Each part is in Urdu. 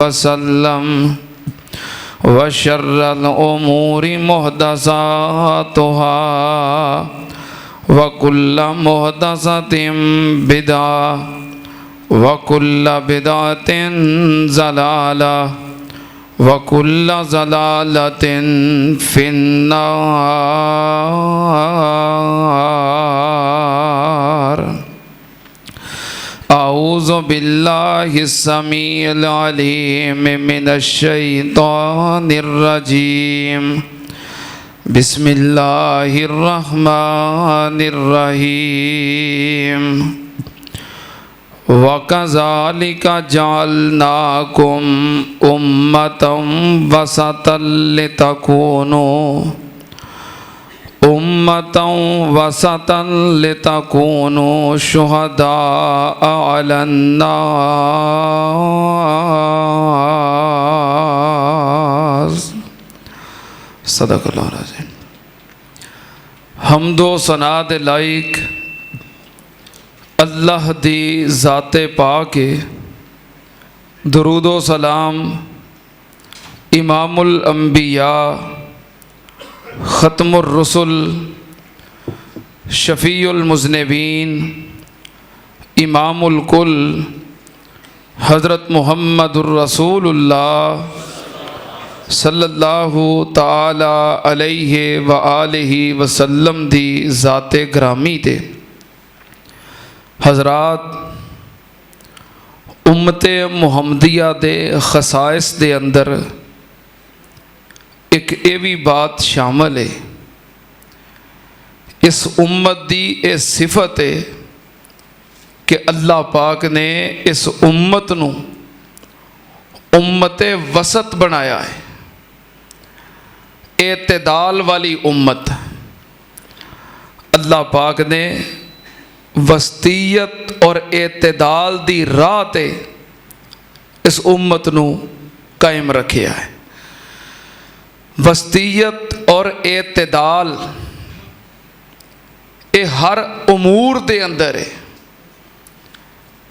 وسلم وشر الأمور محدثاتها وكل محدثة بدعة وكل بدعة ضلالة وكل ضلالة في النار. اعوذ باللہ السمیع العلیم من الشیطان الرجیم. بسم اللہ الرحمن الرحیم. وَكَذَلِكَ جَعَلْنَاكُمْ أُمَّةً وَسَطًا لِتَكُونُوا شُهَدَاءَ عَلَى النَّاسِ. صدق اللہ العظیم. حمد و ثنا دے لائق اللہ دی ذات پاک. درود و سلام امام الانبیاء ختم الرسل شفیع المذنبین امام الکل حضرت محمد الرسول اللہ صلی اللہ تعالی علیہ وآلہ وسلم دی ذات گرامی تے. حضرات، امت محمدیہ دے خصائص دے اندر ایک ایوی بات شامل ہے، اس امت دی اے صفت ہے کہ اللہ پاک نے اس امت نو امت وسط بنایا ہے، اعتدال والی امت. اللہ پاک نے وسطیت اور اعتدال دی راہ تے اس امت نو قائم رکھیا ہے. وسطیت اور اعتدال اے ہر امور دے اندر ہے،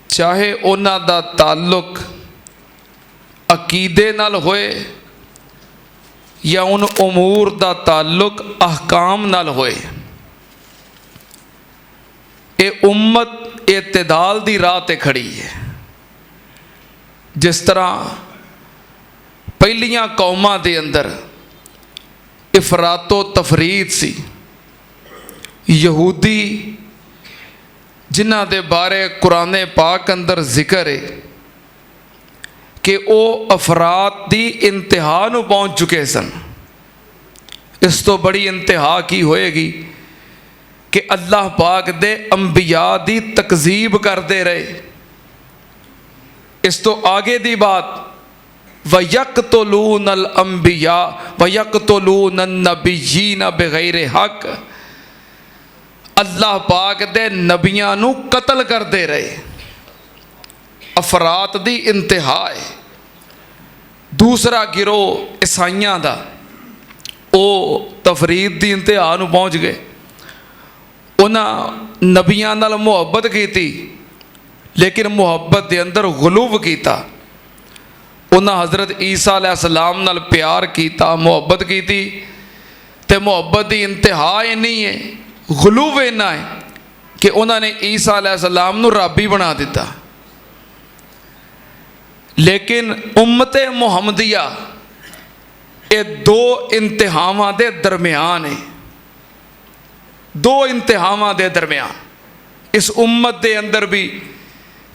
چاہے انہاں دا تعلق عقیدے نال ہوئے یا ان امور دا تعلق احکام نال ہوئے. اے امت اعتدال دی راہ تے کھڑی ہے. جس طرح پہلیاں قوماں دے اندر افراط و تفریط سی. یہودی جنہ دے بارے قرآن پاک اندر ذکر ہے کہ او افراط دی انتہا نو پہنچ چکے سن. اس تو بڑی انتہا کی ہوئے گی کہ اللہ پاک دے انبیاء دی تکذیب کرتے رہے. اس تو آگے دی بات وَيَقْتُلُونَ الْأَنْبِيَاءَ وَيَقْتُلُونَ النَّبِيِّينَ بِغَيْرِ حق. اللہ پاک دے نبیاں نو قتل کرتے رہے. افراط دی انتہا ہے. دوسرا گروہ عیسائیاں دا او تفریط دی انتہا نو پہنچ گئے. انہاں نبیاں نال محبت کی تھی لیکن محبت دے اندر غلو کیتا. انہاں حضرت عیسیٰ علیہ السلام نال پیار کیتا، محبت کی تھی، تے محبت دی انتہا اینی ہے، غلو اینا ہے کہ انہاں نے عیسیٰ علیہ السلام نو ربی بنا دیتا. لیکن امت محمدیہ اے دو انتہاواں دے درمیان ہے. دو انتہاواں دے درمیان. اس امت دے اندر بھی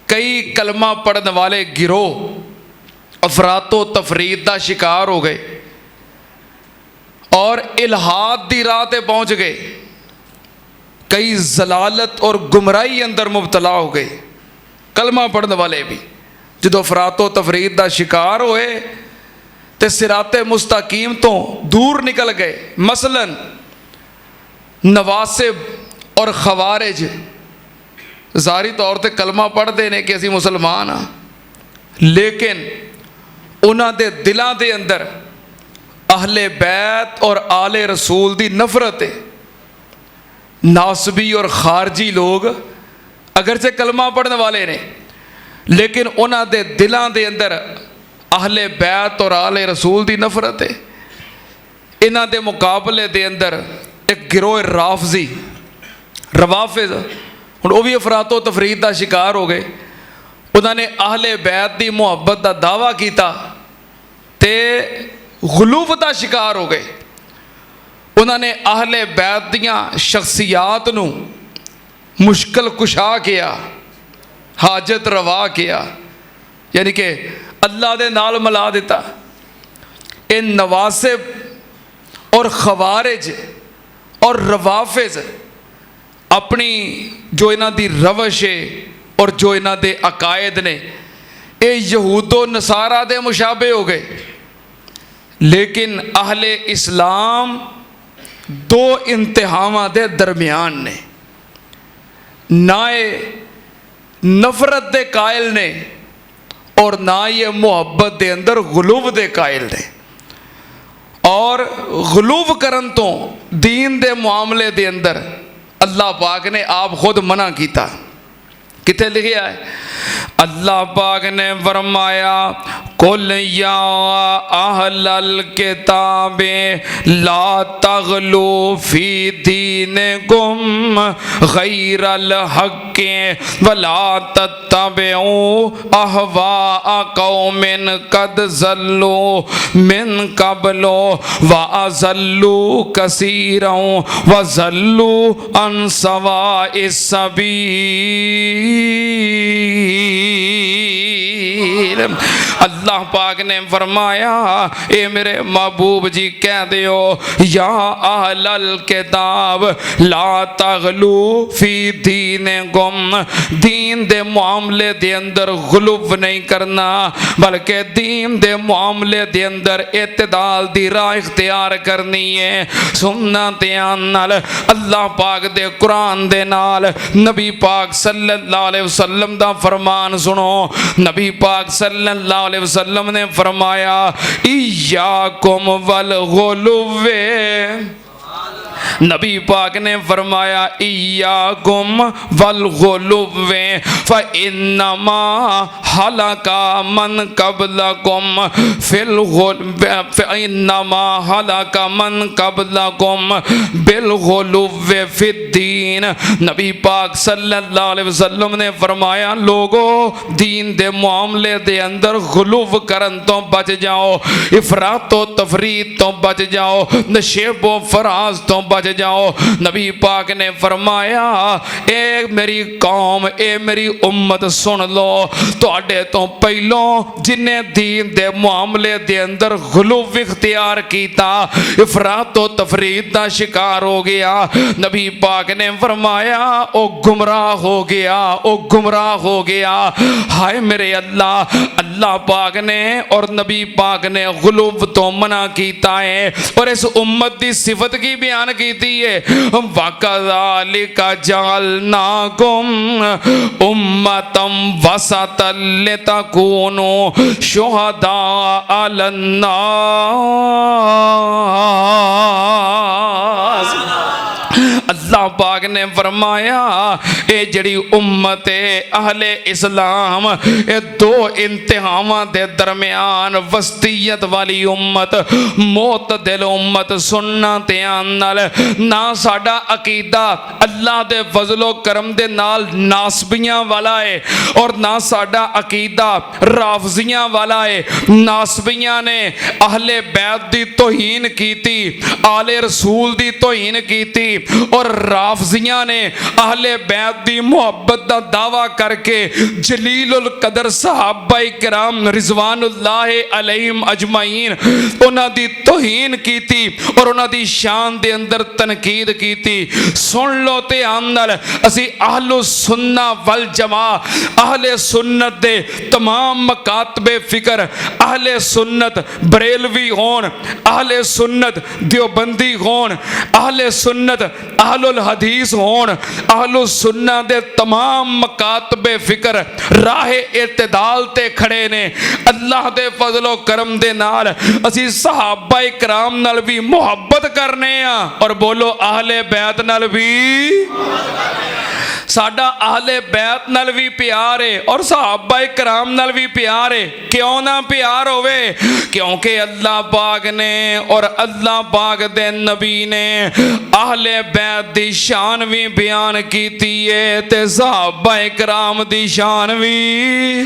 کئی کلمہ پڑھنے والے گروہ افراط و تفریط دا شکار ہو گئے اور الہاد دی راہ تے پہنچ گئے. کئی ضلالت اور گمراہی اندر مبتلا ہو گئے. کلمہ پڑھنے والے بھی جدو افراط و تفریط دا شکار ہوئے تے صراط مستقیم تو دور نکل گئے. مثلاً نواسب اور خوارج ظاہری طور تے کلمہ پڑھ دینے کہ اسی مسلمان ہاں، لیکن انہاں دے دلاں دے اندر اہل بیت اور آل رسول دی نفرت ہے. ناسبی اور خارجی لوگ اگرچہ کلمہ پڑھنے والے نے لیکن انہاں دے دلاں دے اندر اہل بیت اور آل رسول دی نفرت ہے۔ انہاں دے مقابلے دے اندر ایک گروہ رافضی روافض، ہن وہ بھی افراط و تفریط دا شکار ہو گئے۔ انہوں نے اہل بیت دی محبت دا دعویٰ کیتا تے غلو دا شکار ہو گئے۔ انہوں نے اہل بیت دیاں شخصیات نو مشکل کشا کیا، حاجت روا کیا، یعنی کہ اللہ دے نال ملا دیتا۔ ان نواسب اور خوارج اور روافض اپنی جو انہاں دی روش ہے اور جو انہاں دے عقائد نے اے یہود و نصارہ دے مشابہ ہو گئے، لیکن اہل اسلام دو انتہاواں دے درمیان نے، نہ نفرت دے قائل نے اور نہ یہ محبت دے اندر غلو دے قائل نے۔ اور غلو کرن تو دین دے معاملے دے اندر اللہ پاک نے آپ خود منع کیتا۔ کتے لکھیا ہے؟ اللہ پاک نے فرمایا قل یا اہل الکتاب لا تغلو فی دینکم غیر الحق ولا تتبعوا اہواء قوم قد ضلوا من قبل واضلوا کثیرا وضلوا عن سواء السبیل۔ اللہ پاک نے فرمایا اے میرے محبوب جی کہہ دیو یا اہل الکتاب لا تغلو فی دینکم، دین دے معاملے دے اندر غلو نہیں کرنا، بلکہ دین دے معاملے دے اندر اعتدال دی راہ اختیار کرنی ہے۔ سننا دھیان نال اللہ پاک دے قرآن دے نال نبی پاک صلی اللہ علیہ وسلم دا فرمان سنو۔ نبی پاک صلی اللہ علیہ وسلم نے فرمایا ایاکم والغلو، نبی پاک نے فرمایا ایاکم والغلو فانما ہلک من قبلکم فانما ہلک من قبلکم بالغلو فی الدین۔ نبی پاک صلی اللہ علیہ وسلم نے فرمایا لوگو دین دے معاملے دے اندر غلو کرن تو بچ جاؤ، افراط و تفریط تو بچ جاؤ، نشیب و فراز تو بچ جاؤ۔ نبی پاک نے فرمایا اے میری قوم، اے میری امت سن لو، تواڈے تو پہلوں جنہیں دین دے معاملے دے اندر غلو اختیار کیتا، افراط و تفریط دا شکار ہو گیا، نبی پاک نے فرمایا او گمراہ ہو گیا، او گمراہ ہو گیا۔ ہائے میرے اللہ، اللہ پاک نے اور نبی پاک نے غلو تو منع کیتا ہے، اور اس امت دی صفت کی بیان کی وَكَذَلِكَ جَعَلْنَاكُمْ أُمَّةً وَسَطًا لِتَكُونُوا شُهَدَاءَ عَلَى النَّاسِ۔ اللہ پاک نے فرمایا اے جڑی امت اہل اسلام اے دو انتہاواں دے درمیان وسطیت والی امت، معتدل امت، سننا دھیان نال، نہ ساڈا عقیدہ اللہ دے فضل و کرم دے نال ناسبیاں والا ہے اور نہ ساڈا عقیدہ رافضیاں والا ہے۔ ناسبیاں نے اہل بیت دی توہین کیتی، آل رسول دی توہین کیتی، اور رافضیاں نے اہل بیت دی محبت دا دعویٰ کر کے جلیل القدر صحابہ کرام رضوان اللہ علیہم اجمعین انہاں دی توہین کیتی اور انہاں دی شان دے اندر تنقید کیتی۔ سن لو تے آنال اسی اہل سنہ والجماع، اہل سنت دے تمام مکاتب فکر، اہل سنت بریلوی ہون، اہل سنت دیوبندی ہون، اہل سنت اہل الحدیث ہون، اہل سنہ دے تمام مکاتب فکر راہ اعتدال تے کھڑے نے۔ اللہ دے فضل و کرم دے نال اسی صحابہ کرام نال بھی محبت کرنے ہاں، اور بولو اہل بیت نال بھی۔ ਸਾਡਾ ਆਹਲੇ ਬੈਤ ਨਾਲ ਵੀ ਪਿਆਰ ਹੈ ਔਰ ਸਹਾਬਾਏ ਕਿਰਾਮ ਨਾਲ ਵੀ ਪਿਆਰ ਹੈ। ਕਿਉਂ ਨਾ ਪਿਆਰ ਹੋਵੇ? ਕਿਉਂਕਿ ਅੱਲਾਹ ਪਾਕ ਨੇ ਔਰ ਅੱਲਾਹ ਪਾਕ ਦੇ ਨਬੀ ਨੇ ਆਹਲੇ ਬੈਤ ਦੀ ਸ਼ਾਨ ਵੀ ਬਿਆਨ ਕੀਤੀ ਹੈ ਤੇ ਸਹਾਬਾਏ ਕਿਰਾਮ ਦੀ ਸ਼ਾਨ ਵੀ।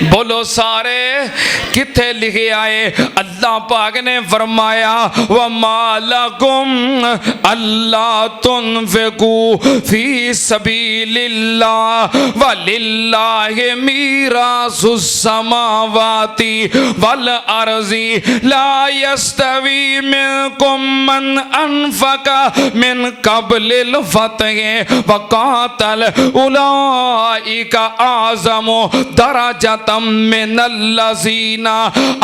بولو سارے کتھے لکھے آئے؟ اللہ پاک نے فرمایا وَمَا لَكُمْ أَلَّا تُنْفِقُوا فِي سَبِيلِ اللَّهِ وَلِلَّهِ مِيرَاثُ السَّمَاوَاتِ وَالْأَرْضِ لَا يَسْتَوِي مِنْكُمْ مَنْ أَنْفَقَ مِنْ قَبْلِ الْفَتْحِ وَقَاتَلَ أُولَئِكَ أَعْظَمُ دَرَجَةً مِنَ الَّذِينَ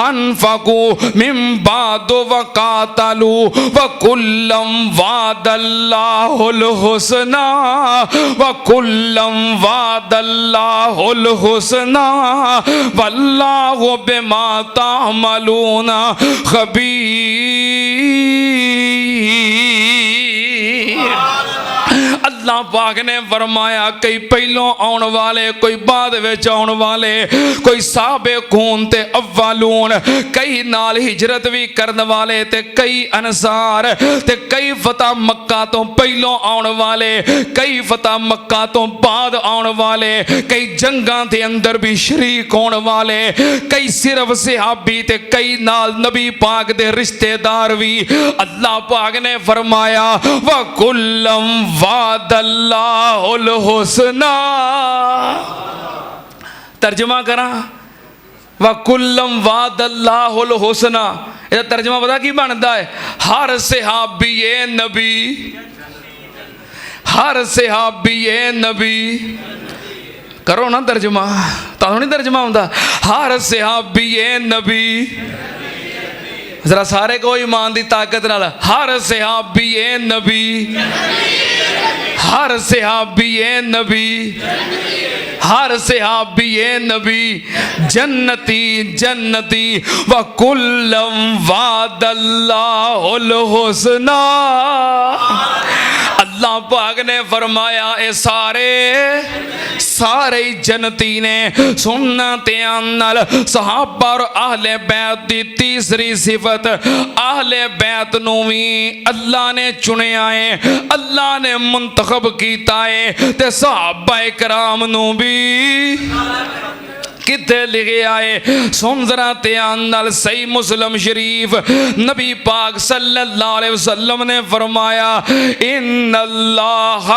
أَنْفَقُوا مِنْ بَعْدُ وَقَاتَلُوا وَكُلًّا وَعَدَ اللَّهُ الْحُسْنَى وَكُلًّا وَعَدَ اللَّهُ الْحُسْنَى وَاللَّهُ بِمَا تَعْمَلُونَ خَبِيرٌ۔ اللہ پاک نے فرمایا کئی پہلوں آن والے، کوئی بعد وچ آن والے، کوئی سابقون تے اولون، کئی نال ہجرت بھی کرن والے تے کئی انصار تے کئی فتح مکہ تو پہلوں آن والے، کئی فتح مکہ تو بعد آن والے، کئی جنگاں دے اندر بھی شریک ہون والے، کئی صرف صحابی تے کئی نال نبی پاک دے رشتہ دار بھی۔ اللہ پاک نے فرمایا وَكُلًّا وَعَدَ اللہ الحسنى۔ ترجمہ کرا وَكُلًّا وَعَدَ اللہ الحسنى، یہ ترجمہ پتا کی بنتا ہے؟ ہر صحابی نبی، ہر صحابی نبی، کرو نا ترجمہ، تانوں نہیں ترجمہ ہوتا؟ ہر صحابی نبی، ذرا سارے کو ایمان دی طاقت نال، ہر صحابی نبی، ہر صحابی نبی، ہر صحابی نبی جنتی جنتی وَكُلًّا وَعَدَ اللَّهُ الْحُسْنَى۔ اللہ پاک نے فرمایا اے سارے جنتی نے۔ سننا تیانل صحابہ اور اہل بیت دی تیسری صفت، اہل بیت نوی اللہ نے چنے آئے، اللہ نے منتخب کیتا ہے تے صحابہ کرام نو بھی کتے لکھے آئے؟ سن ذرا دھیان نال صحیح مسلم شریف، نبی پاک صلی اللہ علیہ وسلم نے فرمایا ان اللہ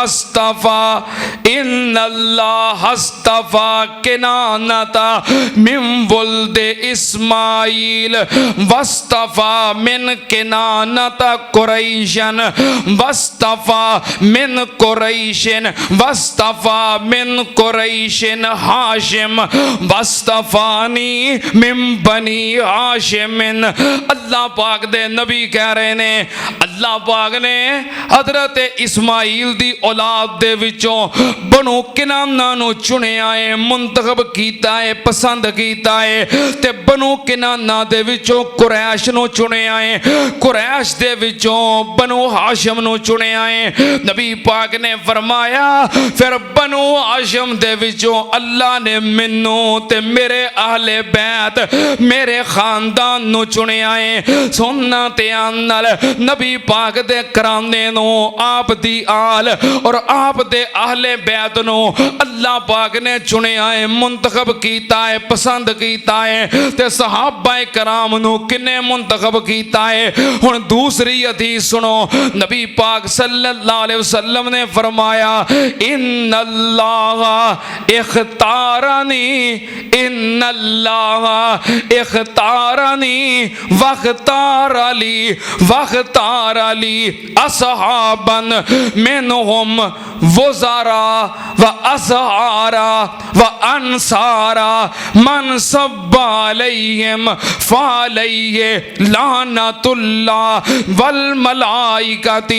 اصطفیٰ کنانتا من ولد اسماعیل واصطفیٰ من کنانتا قریشن واصطفیٰ من قریشن واصطفیٰ من قریشن ہاشم واصطفانی من بنی ہاشم۔ اللہ پاک دے نبی کہہ رہے نے اللہ پاک نے حضرت اسماعیل دی اولاد دے وچوں بنو کنانہ نو چنے آئے، منتخب کیتا ہے، پسند کیتا ہے تے بنو کنانہ دے وچوں قریش نو چنے آئے، قریش دے وچوں بنو ہاشم نو چنے آئے۔ نبی پاک نے فرمایا پھر بنو ہاشم دے وچوں اللہ نے منو تے میرے اہل بیت میرے خاندان نو چنے آئے۔ سننا تیان نال نبی پاک دے کرانے نو، آپ دی آل اور آپ دے اہل بیت نو اللہ پاک نے چنے آئے، منتخب کیتا ہے، پسند کیتا ہے تے صحابہ کرام نو کنے منتخب کیتا ہے۔ ہن دوسری حدیث سنو، نبی پاک صلی اللہ علیہ وسلم نے فرمایا ان اللہ اختارنی، ان اللہ اختارنی واختار علی اصحابا منہم وزراء و اسحارا و انصارا من صب علیہم فعلیہ لعنت اللہ والملائکۃ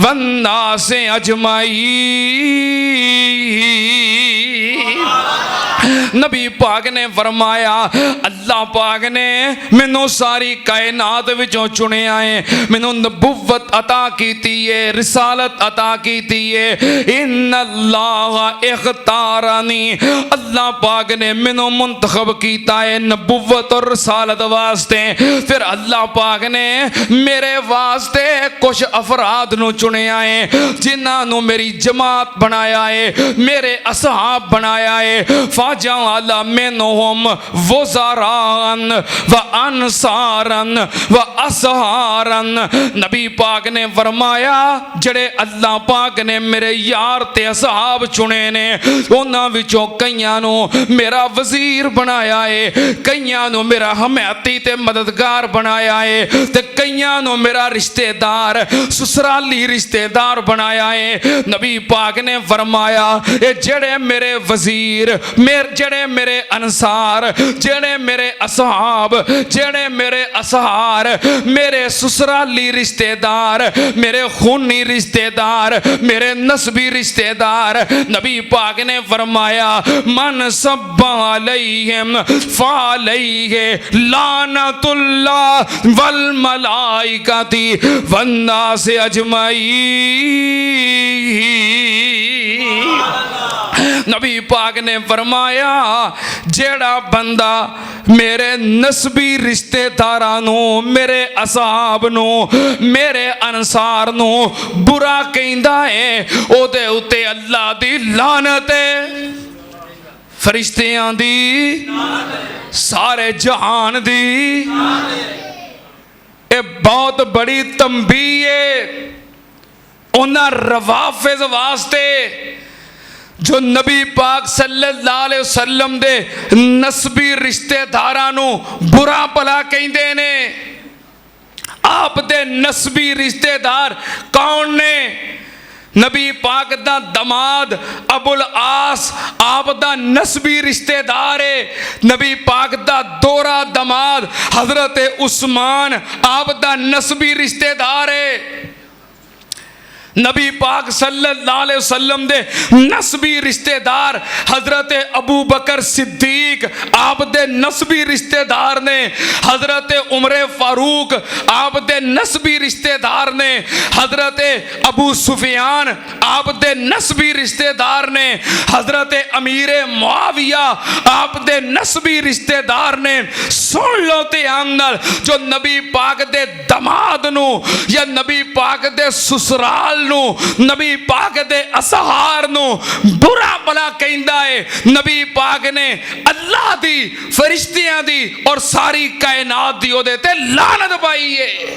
والناس اجمعین۔ نبی پاک نے فرمایا اللہ پاک نے مینوں ساری کائنات وچوں چنے آئے، مینوں نبوت عطا کیتی ہے، رسالت عطا کیتی ہے۔ ان اللہ اختارنی، اللہ پاک نے مینوں منتخب کیتا ہے نبوت اور رسالت واسطے۔ پھر اللہ پاک نے میرے واسطے کچھ افراد نو چنے آئے جنہاں نو میری جماعت بنایا ہے، میرے اصحاب بنایا ہے۔ وَجَعَلَ مِنْهُمْ وُزَرَاءً وَأَنصَارًا وَأَصْحَارًا۔ نبی پاک نے فرمایا جڑے اللہ پاک نے میرے یار تے اصحاب چنے نے انہاں وچوں کئیاں نو میرا وزیر بنایا ہے، کئیاں نو میرا حمایتی تے مددگار بنایا ہے، تے کئیاں نو میرا رشتہ دار سسرالی رشتہ دار بنایا ہے۔ نبی پاک نے فرمایا اے جڑے میرے وزیر، جڑے میرے انصار، جڑے میرے اصحاب، جڑے میرے اصحار، میرے سسرالی رشتہ دار، میرے خونی رشتہ دار، میرے نسبی رشتہ دار، نبی پاک نے فرمایا من سب علیہم فعلیہ لعنت اللہ والملائکۃ والناس اجمعین۔ نبی پاک نے فرمایا جیڑا بندہ میرے نسبی رشتہ دارانوں، میرے اصحاب نو، میرے انصار نو برا کہندا ہے او دے اتے اللہ دی لعنت ہے، فرشتیاں دی، سارے جہان دی۔ اے بہت بڑی تنبیہ ہے انہاں روافض واسطے جو نبی پاک صلی اللہ علیہ وسلم دے نسبی رشتہ دارانوں برا بھلا کہندے نے۔ آپ دے نسبی رشتہ دار کون نے؟ نبی پاک دا دماد ابو العاص آپ دا نسبی رشتہ دار ہے، نبی پاک دا دورہ دماد حضرت عثمان آپ دا نسبی رشتہ دار ہے، نبی پاک صلی اللہ علیہ وسلم دے نسبی رشتہ دار حضرت ابو بکر صدیق آپ دے نسبی رشتہ دار نے، حضرت عمر فاروق آپ دے نسبی رشتہ دار نے، حضرت ابو سفیان آپ دے نسبی رشتہ دار نے، حضرت امیر معاویہ آپ دے نسبی رشتہ دار نے۔ سن لو تے اندر جو نبی پاک دے دماد نو یا نبی پاک دے سسرال نو، نبی پاک دے اصحار نو برا بلا کہندا ہے، نبی پاک نے اللہ دی، فرشتیاں دی اور ساری کائنات دی او دے تے لعنت پائی ہے۔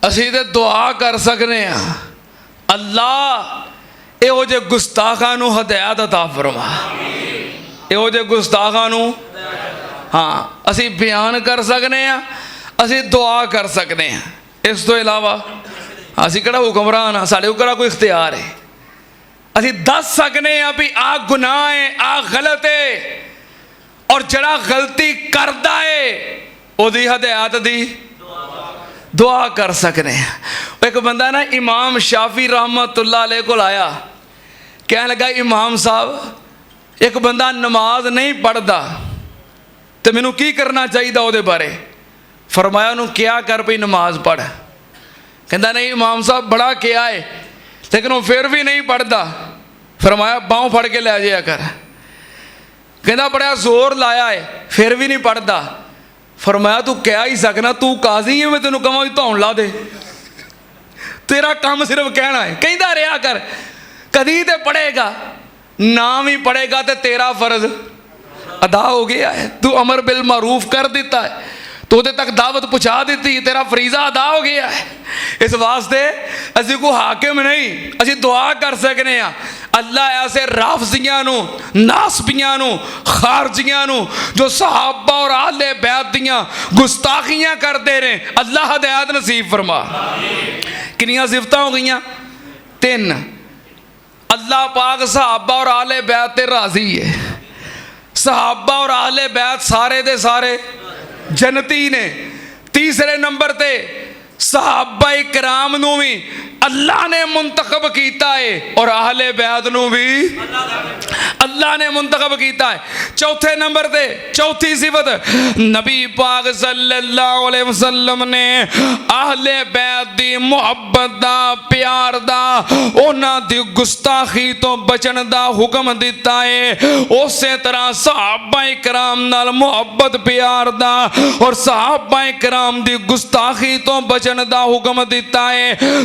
اسی تے دعا کر سکنے ہیں اللہ اے او جے گستاخاں نو ہدایت عطا فرما، اے او جے گستاخاں نو، ہاں اسی بیان کر سکنے ہیں، اسی دعا کر سکنے ہیں، اس تو علاوہ اسی کڑا حکمران ہاں، ساڑے کو کڑا کوئی اختیار ہے؟ اسی دس سکنے ہیں بھی آ گناہ ہے، آ غلط ہے، اور جڑا غلطی کردہ ہے او دی ہدایت دی دعا کر سکنے ہیں۔ ایک بندہ نا امام شافعی رحمت اللہ علیہ کو لایا، کہنے لگا امام صاحب ایک بندہ نماز نہیں پڑھدا تو میں نو کی کرنا چاہیے دا او دے بارے؟ فرمایا انہوں کیا کر پہ نماز پڑھ؟ کہندہ نہیں امام صاحب بڑا کیا ہے لیکن وہ پھر بھی نہیں پڑھتا۔ فرمایا باؤں پھڑ کے لے جایا کر۔ کہندہ بڑا زور لایا ہے پھر بھی نہیں پڑھتا۔ فرمایا تو کہہ ہی سکنا تو قاضی ہے، میں تینوں کہاں تو لا دے، تیرا کام صرف کہنا ہے، کہندہ رہا کر، کدی تے پڑھے گا، نام ہی پڑھے گا تے تیرا فرض ادا ہو گیا ہے، تو امر بالمعروف کر دیتا ہے، تو دے تک دعوت پہنچا دیتی، تیرا فریضہ ادا ہو گیا ہے۔ اس واسطے اسی کو حاکم نہیں، اسی دعا کر سکنے ہیں اللہ ایسے رافضیاں نو، ناسبیاں نو، خارجیاں نو جو صحابہ اور اہل بیت دیاں گستاخیاں کر دے رہے، اللہ ہدایت نصیب فرما۔ کنیاں صفتاں ہو گئیاں؟ 3۔ اللہ پاک صحابہ اور اہل بیت تے راضی ہے، صحابہ اور اہل بیت سارے دے سارے جنتی نے۔ تیسرے نمبر تے صحابہ کرام نو بھی اللہ نے منتخب کیتا ہے اور اہل بیت نو بھی اللہ نے منتخب کیتا ہے۔ چوتھے نمبر تے چوتھی صفت نبی پاک صلی اللہ علیہ وسلم نے اہل بیت دی محبت دا، پیار دا، اونا دی گستاخی تو بچن دا حکم دیتا ہے۔ اسی طرح صحابہ کرام نال محبت پیار دا اور صحابہ کرام دی گستاخی تو بچن دا حکم دیتا ہے۔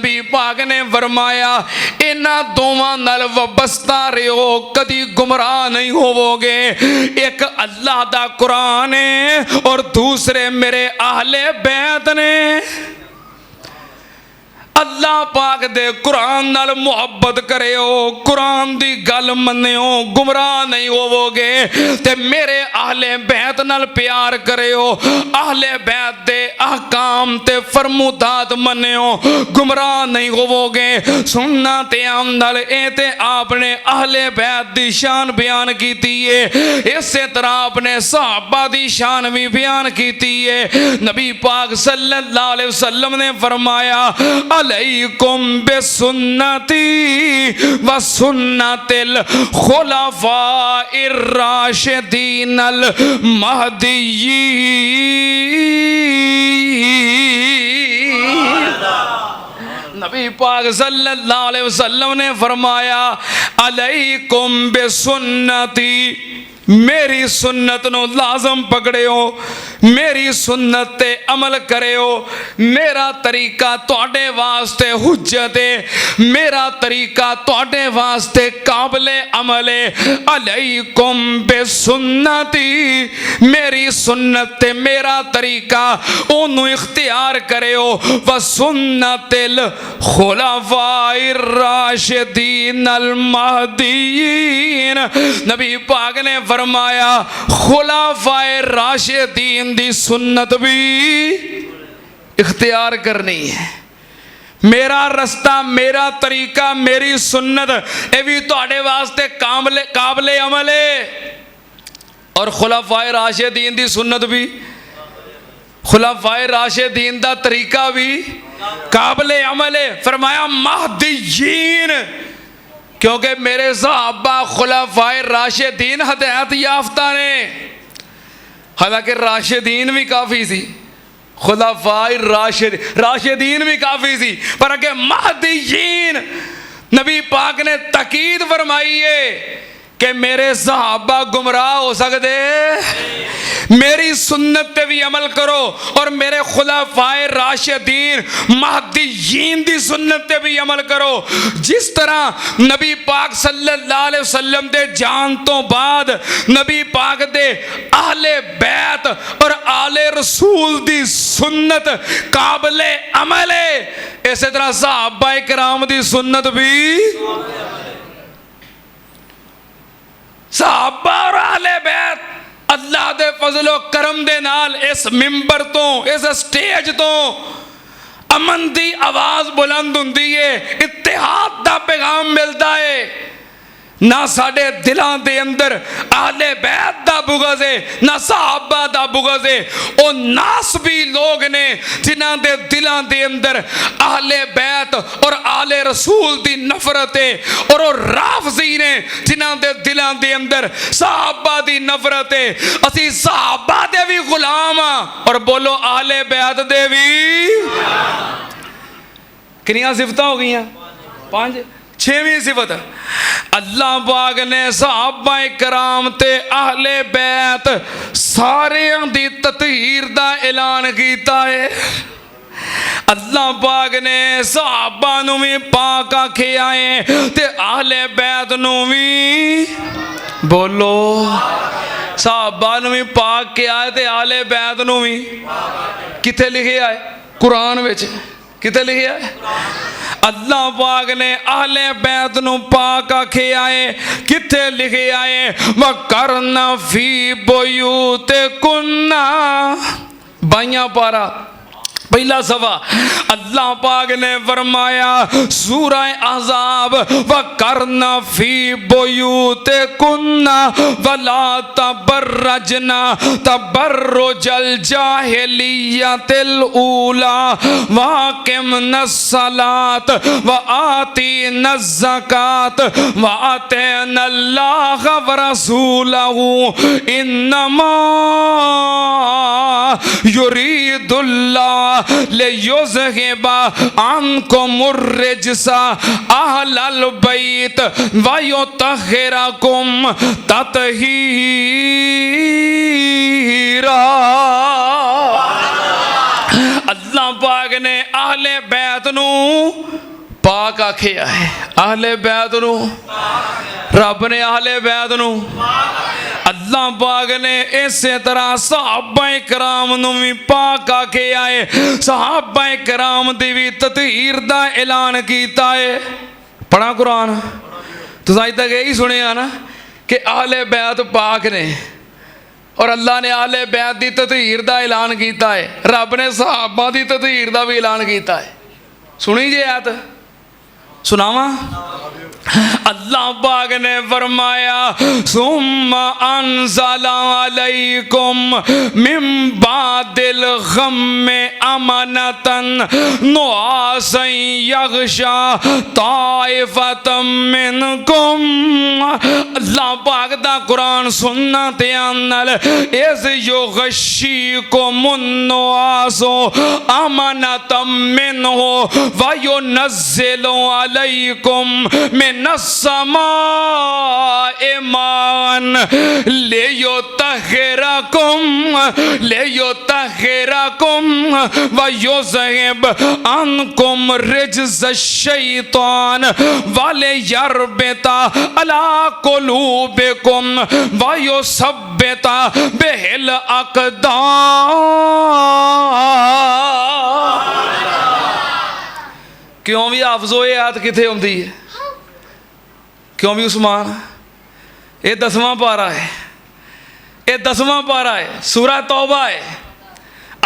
نبی پاک نے فرمایا انہاں دوواں نال وابستہ رہو کدی گمراہ نہیں ہوو گے. ایک اللہ دا قرآن ہے اور دوسرے میرے اہل بیت نے. اللہ پاک دے قرآن نال محبت کرے ہو, قرآن دی گل منے ہو, گمراہ نہیں ہوو گے. تے میرے اہل بیت نال پیار کرے ہو, اہل بیت دے احکام تے فرمودات منے ہو, گمراہ نہیں ہوو گے. سننا تے عام نال اے تے آپ نے اہل بیت دی شان بیان کیتی ہے, اسی طرح آپ نے صحابہ دی شان بھی بیان کیتی ہے. نبی پاک صلی اللہ علیہ وسلم نے فرمایا علیکم بسنتی و سنت الخلفاء الراشدین المہدیین. نبی پاک صلی اللہ علیہ وسلم نے فرمایا علیکم بسنتی, میری سنت نو لازم پکڑے ہو, میری سنت تے عمل کرے ہو. میرا طریقہ تواڈے واسطے حجت ہے, میرا طریقہ تواڈے واسطے قابل عمل ہے. علیکم بسنتی, میری سنت تے میرا طریقہ اونوں اختیار کرے ہو. وسنت الخلفاء الراشدین المہدیین. نبی پاک نے فرمایا خلفاء راشدین دی سنت بھی اختیار کرنی ہے. میرا رستہ, میرا طریقہ, میری سنت اے بھی تواڈے واسطے قابل عمل ہے. اور خلفاء راشدین دی سنت بھی, خلفاء راشدین دا طریقہ بھی قابل عمل ہے. فرمایا مہدیین, کیونکہ میرے صحابہ خلفاء راشدین ہدایت یافتہ نے. حالانکہ راشدین بھی کافی سی, خلفاء راشدین بھی کافی سی, پر اگر مہدیین نبی پاک نے تاکید فرمائی ہے کہ میرے صحابہ گمراہ ہو سکتے, میری سنت پہ بھی عمل کرو اور میرے خلفاء راشدین مہدیین دی سنت پہ بھی عمل کرو. جس طرح نبی پاک صلی اللہ علیہ وسلم دے جان تو بعد نبی پاک دے اہل بیت اور آل رسول دی سنت قابل عمل ہے, اسی طرح صحابہ کرام دی سنت بھی, صحابہ اور اہل بیت اللہ دے فضل و کرم دے نال اس ممبر تو, اس سٹیج تو امن دی آواز بلند ہوندی ہے, اتحاد دا پیغام ملتا ہے. نہ ساڑے دلان دے اندر اہل بیت دا بغض ہے, نہ صحابہ دا بغض ہے. او ناس بھی لوگ نے جنہاں دے دلان دے اندر اہل بیت اور آل رسول دی نفرت ہے, اور او رافضی نے جنہاں دے دلان دے اندر صحابہ دی نفرت ہے. اسی صحابہ دے بھی غلام ہاں, اور بولو اہل بیت دے بھی. کنیاں صفتاں ہو گئی ہیں؟ 5. 6ویں صفت, اللہ پاک نے صحابہ کرام تے اہل بیت سارے دی تطہیر دا اعلان کیتا ہے. اللہ پاک نے صحابہ نو بھی پاک آکھے آئے تے اہل بیت نو بھی, بولو صحابہ نو بھی پاک کے آئے تے اہل بیت نو بھی. کتے لکھے آئے؟ قرآن وچ. کتے لکھے آئے؟ اللہ پاک نے اہل بیت نو پاک آکھے آئے. کتے لکھے آئے؟ وَقَرْنَ فِي بُيُوتِكُنَّ. بائیاں پارا پہلا صفحہ, اللہ پاک نے فرمایا سورہ احزاب وَقَرْنَ فِي بُيُوتِكُنَّ وَلَا تَبَرَّجْنَ تَبَرُّجَ الْجَاهِلِيَّةِ الْأُولَى وَأَقِمْنَ الصَّلَاةَ وَآتِينَ الزَّكَاةَ وَأَطِعْنَ اللَّهَ وَرَسُولَهُ إِنَّمَا يُرِيدُ اللَّهُ لِيُذْهِبَ عَنْكُمُ الرِّجْسَ أَهْلَ الْبَيْتِ وَيُطَهِّرَكُمْ تَطْهِيرًا. اللہ پاک نے اہل بیت نو پاک آکھیا ہے، اہل بیت نو رب نے اہل بیت نو اللہ پاک نے اسی طرح صحابہ کرام نو بھی پاک آکھے آئے، صحابہ کرام دی بھی تطہیر دا اعلان کیتا ہے۔ پڑھا قرآن تو آج تک یہی سنے نا کہ اہل بیت پاک نے، اور اللہ نے اہل بیت دی تطہیر دا اعلان کیتا ہے، رب نے صحابہ دی تطہیر دا بھی اعلان کیتا ہے۔ سنی جی آیت سناواں؟ اللہ پاک نے فرمایا ثم انزل علیکم من بعد الغم امنتا نعاسا یغشی طائفۃ منکم۔ اللہ پاک دا قرآن سننا تے آنل اذ یغشیکم النعاس امنتا منہ وینزل علیکم من السماء ماء لیطہرکم ویذہب عنکم رجز الشیطان ولیربط علی قلوبکم ویثبت بہ الاقدام۔ کیوں بھی حافظو یہ آیت کتھے ہوندی ہے؟ کیوں بھی عثمان؟ یہ 10واں پارہ ہے، یہ 10واں پارہ ہے، سورہ توبہ ہے۔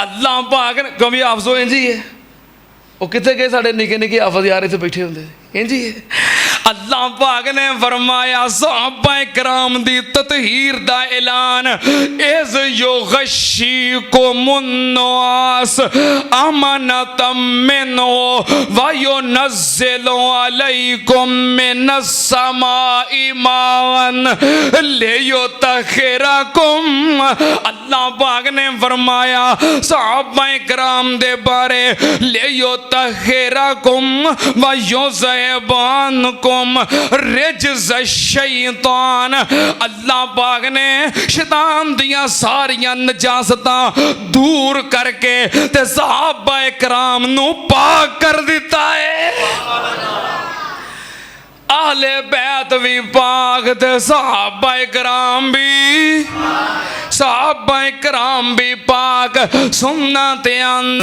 اللہ پاک نے کیوں بھی حافظو انجی ہے، وہ کتنے گئے ساڑھے نکے نکے حافظ یار سے بیٹھے ہوندے انجی ہے۔ اللہ پاک نے فرمایا صحابہ کرام دی تطہیر دا اعلان اذ یغشیکم النعاس امنتا منہ وینزل علیکم من السماء ماء لیطہرکم۔ اللہ پاک نے فرمایا صحابہ کرام دے بارے لیطہرکم ویذہب عنکم رجز الشیطان۔ اللہ پاک نے شیطان دیاں ساریاں نجاستاں دور کر کے تے صحابہ کرام نو پاک کر دیتا ہے۔ اہل بیت بھی پاک تے صحابہ کرام بھی پاک۔ سننا تے